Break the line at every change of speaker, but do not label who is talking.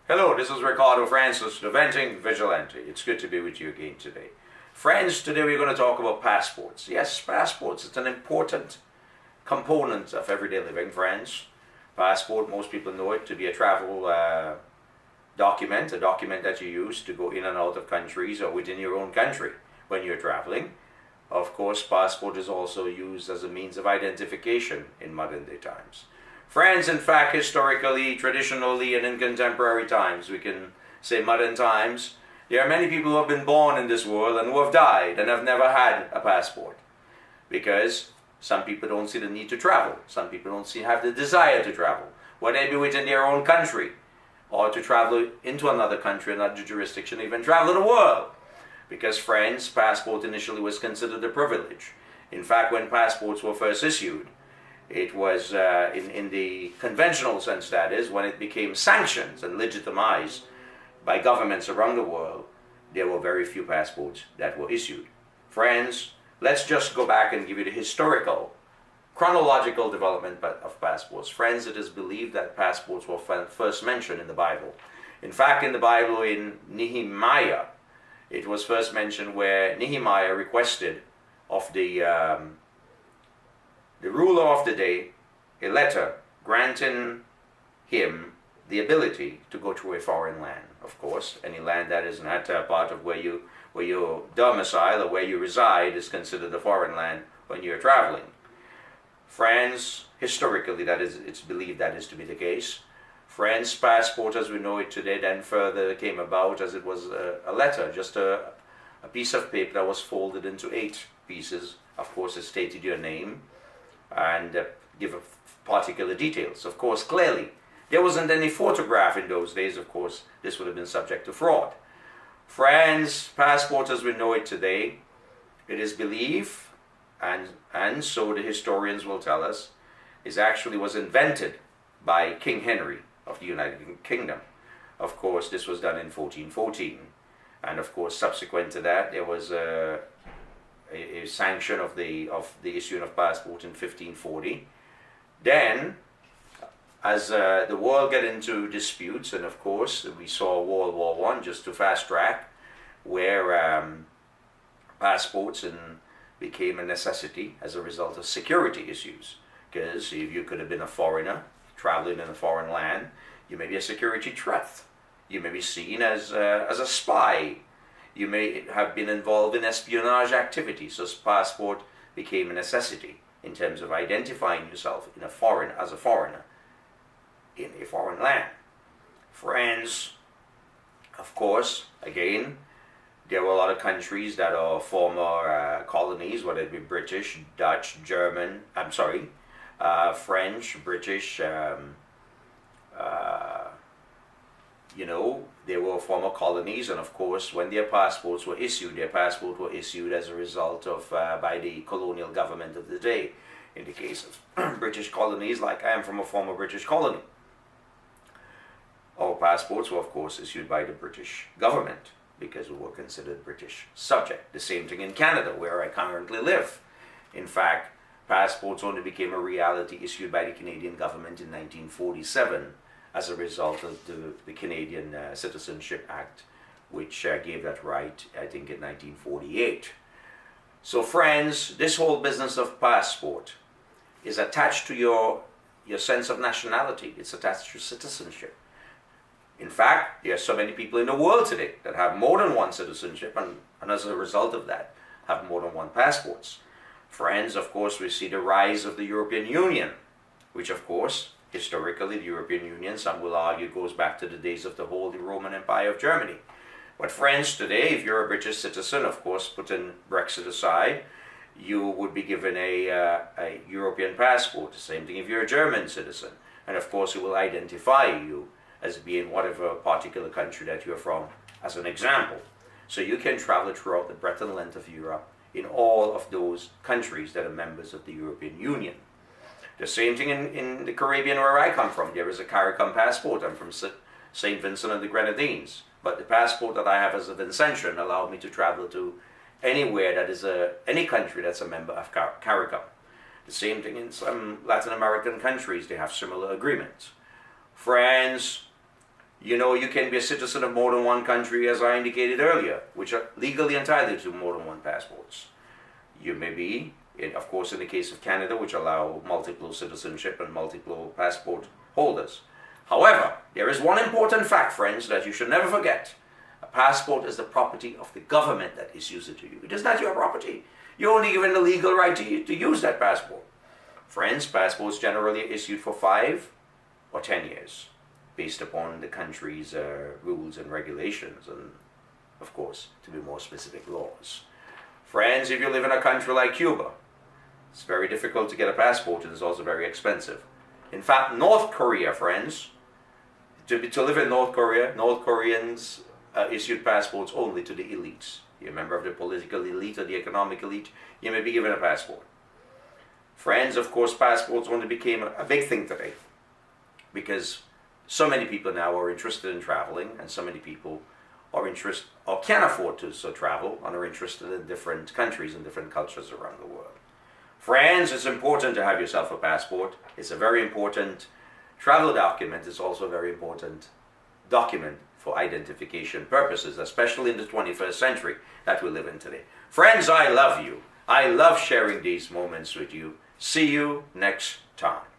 Hello, this is Ricardo Francis, the Venting Vigilante. It's good to be with you again today. Friends, today we're going to talk about passports. Yes, passports, it's an important component of everyday living, friends. Passport, most people know it to be a travel document, a document that you use to go in and out of countries or within your own country when you're traveling. Of course, passport is also used as a means of identification in modern day times. Friends, in fact, historically, traditionally, and in contemporary times, we can say modern times, there are many people who have been born in this world and who have died and have never had a passport. Because some people don't see the need to travel. Some people don't have the desire to travel, whether it be within their own country or to travel into another country, another jurisdiction, even travel the world. Because, friends, passport initially was considered a privilege. In fact, when passports were first issued, it was in the conventional sense, that is, when it became sanctioned and legitimized by governments around the world, there were very few passports that were issued. Friends, let's just go back and give you the historical, chronological development of passports. Friends, it is believed that passports were first mentioned in the Bible. In fact, in the Bible, in Nehemiah, it was first mentioned where Nehemiah requested of the ruler of the day a letter granting him the ability to go to a foreign land. Of course, any land that is not part of where you domicile or where you reside is considered a foreign land when you're traveling. Friends, historically, it's believed that is to be the case. Friends, passport as we know it today then further came about as it was a letter, just a piece of paper that was folded into 8 pieces. Of course, it stated your name and give particular details. Of course, clearly, there wasn't any photograph in those days. Of course, this would have been subject to fraud. Friends, passport as we know it today, it is believed, and so the historians will tell us, was invented by King Henry of the United Kingdom. Of course, this was done in 1414. And of course, subsequent to that, there was a sanction of the issuing of passport in 1540. Then, as the world got into disputes, and of course we saw World War I, just to fast track, where passports became a necessity as a result of security issues. Because if you could have been a foreigner traveling in a foreign land, you may be a security threat. You may be seen as a spy. You may have been involved in espionage activities, so passport became a necessity in terms of identifying yourself as a foreigner in a foreign land. Friends, of course, again, there were a lot of countries that are former colonies, whether it be British, Dutch, German, French, British, they were former colonies, and of course, when their passports were issued, as a result of by the colonial government of the day. In the case of British colonies, like I am from a former British colony, our passports were, of course, issued by the British government because we were considered British subject. The same thing in Canada, where I currently live. In fact, passports only became a reality issued by the Canadian government in 1947 as a result of the Canadian Citizenship Act, which gave that right, I think, in 1948. So friends, this whole business of passport is attached to your sense of nationality. It's attached to citizenship. In fact, there are so many people in the world today that have more than one citizenship, and as a result of that, have more than one passports. Friends, of course, we see the rise of the European Union, which, of course, historically, the European Union, some will argue, goes back to the days of the Holy Roman Empire of Germany. But friends, today, if you're a British citizen, of course, putting Brexit aside, you would be given a European passport. The same thing if you're a German citizen. And of course, it will identify you as being whatever particular country that you're from, as an example. So you can travel throughout the breadth and length of Europe in all of those countries that are members of the European Union. The same thing in the Caribbean where I come from. There is a CARICOM passport. I'm from St. Vincent and the Grenadines. But the passport that I have as a Vincentian allowed me to travel to anywhere that is any country that's a member of CARICOM. The same thing in some Latin American countries. They have similar agreements. Friends, You know, you can be a citizen of more than one country, as I indicated earlier, which are legally entitled to more than one passports. You may be, of course, in the case of Canada, which allow multiple citizenship and multiple passport holders. However, there is one important fact, friends, that you should never forget. A passport is the property of the government that issues it to you. It is not your property. You're only given the legal right to use that passport. Friends, passports generally are issued for 5 or 10 years, based upon the country's rules and regulations, and of course, to be more specific, laws. Friends, if you live in a country like Cuba, it's very difficult to get a passport, and it's also very expensive. In fact, North Korea, friends, to live in North Korea, North Koreans issued passports only to the elites. You're a member of the political elite or the economic elite, you may be given a passport. Friends, of course, passports only became a big thing today, because so many people now are interested in traveling, and so many people are interested or can afford to travel and are interested in different countries and different cultures around the world. Friends, it's important to have yourself a passport. It's a very important travel document. It's also a very important document for identification purposes, especially in the 21st century that we live in today. Friends, I love you. I love sharing these moments with you. See you next time.